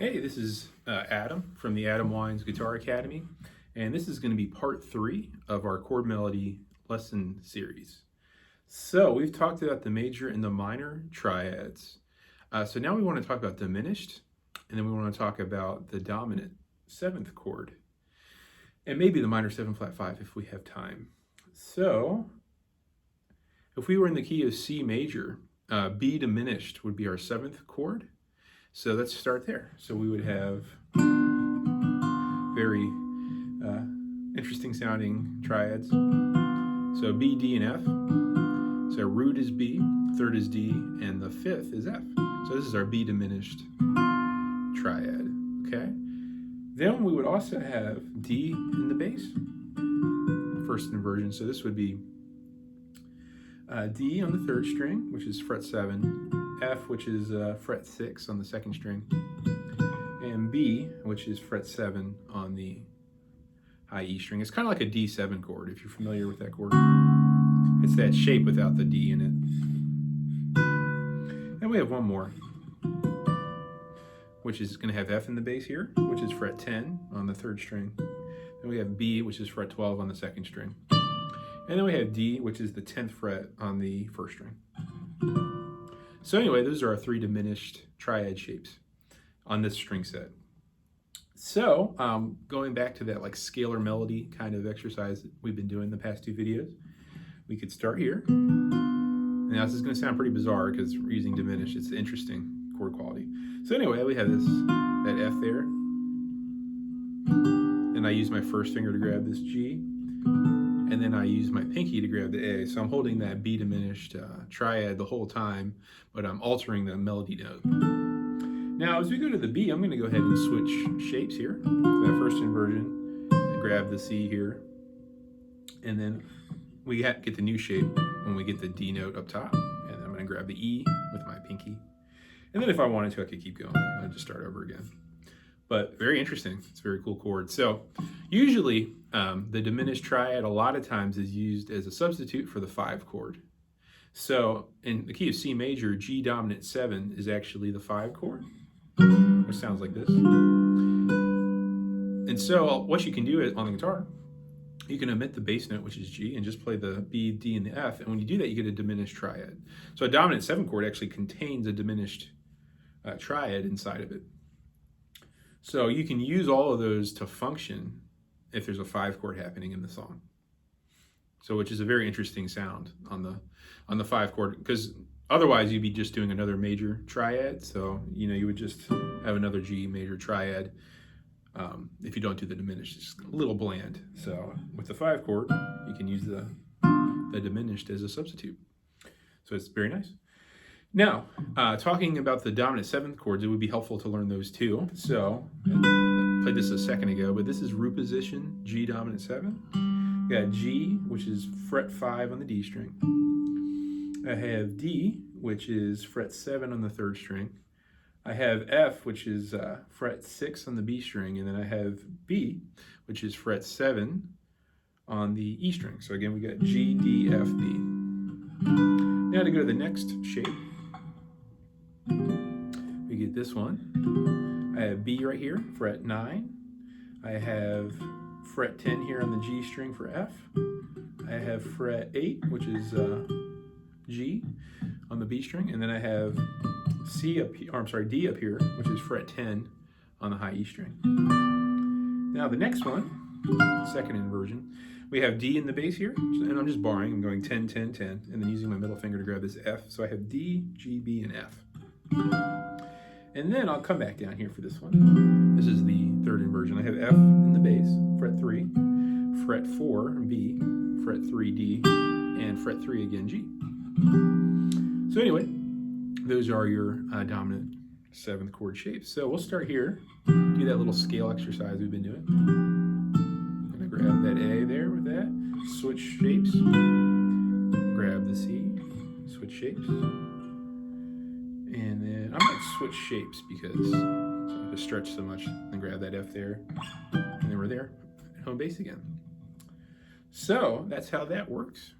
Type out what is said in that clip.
Hey, this is Adam from the Adam Wines Guitar Academy, and this is going to be part 3 of our chord melody lesson series. So we've talked about the major and the minor triads. So now we want to talk about diminished, and then we want to talk about the dominant 7th chord, and maybe the minor 7 flat 5 if we have time. So if we were in the key of C major, B diminished would be our 7th chord. So let's start there. So we would have very interesting sounding triads. So B, D, and F. So root is B, 3rd is D, and the 5th is F. So this is our B diminished triad, okay? Then we would also have D in the bass, first inversion. So this would be D on the 3rd string, which is fret 7, F, which is fret 6 on the 2nd string, and B, which is fret 7 on the high E string. It's kind of like a D7 chord, if you're familiar with that chord. It's that shape without the D in it. And we have one more, which is going to have F in the bass here, which is fret 10 on the 3rd string. Then we have B, which is fret 12 on the 2nd string. And then we have D, which is the 10th fret on the 1st string. So anyway, those are our 3 diminished triad shapes on this string set. So going back to that like scalar melody kind of exercise that we've been doing the past 2 videos, we could start here. Now this is going to sound pretty bizarre because we're using diminished. It's interesting chord quality. So anyway, we have that F there. And I use my first finger to grab this G. And then I use my pinky to grab the A. So I'm holding that B diminished triad the whole time, but I'm altering the melody note. Now, as we go to the B, I'm going to go ahead and switch shapes here. That first inversion, and grab the C here. And then we get the new shape when we get the D note up top. And then I'm going to grab the E with my pinky. And then if I wanted to, I could keep going and just start over again. But very interesting. It's a very cool chord. So usually the diminished triad a lot of times is used as a substitute for the 5 chord. So in the key of C major, G dominant 7 is actually the 5 chord, which sounds like this. And so what you can do on the guitar, you can omit the bass note, which is G, and just play the B, D, and the F. And when you do that, you get a diminished triad. So a dominant 7 chord actually contains a diminished triad inside of it. So you can use all of those to function if there's a 5 chord happening in the song. So which is a very interesting sound on the 5 chord, because otherwise you'd be just doing another major triad. So you would just have another G major triad if you don't do the diminished. It's a little bland. So with the 5 chord, you can use the diminished as a substitute. So it's very nice. Now, talking about the dominant 7th chords, it would be helpful to learn those too. So, I played this a second ago, but this is root position, G dominant 7. We got G, which is fret 5 on the D string. I have D, which is fret 7 on the 3rd string. I have F, which is fret 6 on the B string, and then I have B, which is fret 7 on the E string. So again, we got G, D, F, B. Now to go to the next shape, we get this one. I have B right here, fret 9. I have fret 10 here on the G string for F. I have fret 8, which is G on the B string, and then I have D up here, which is fret 10 on the high E string. Now the next one, second inversion, we have D in the bass here, and I'm just borrowing. I'm going 10, 10, 10, and then using my middle finger to grab this F. So I have D, G, B, and F. And then I'll come back down here for this one. This is the 3rd inversion. I have F in the bass, fret 3, fret 4, B, fret 3, D, and fret 3 again, G. So anyway, those are your dominant 7th chord shapes. So we'll start here, do that little scale exercise we've been doing. I'm gonna grab that A there with that, switch shapes, grab the C, switch shapes. And then I might switch shapes because I just stretch so much, and grab that F there, and then we're there, home base again. So that's how that works.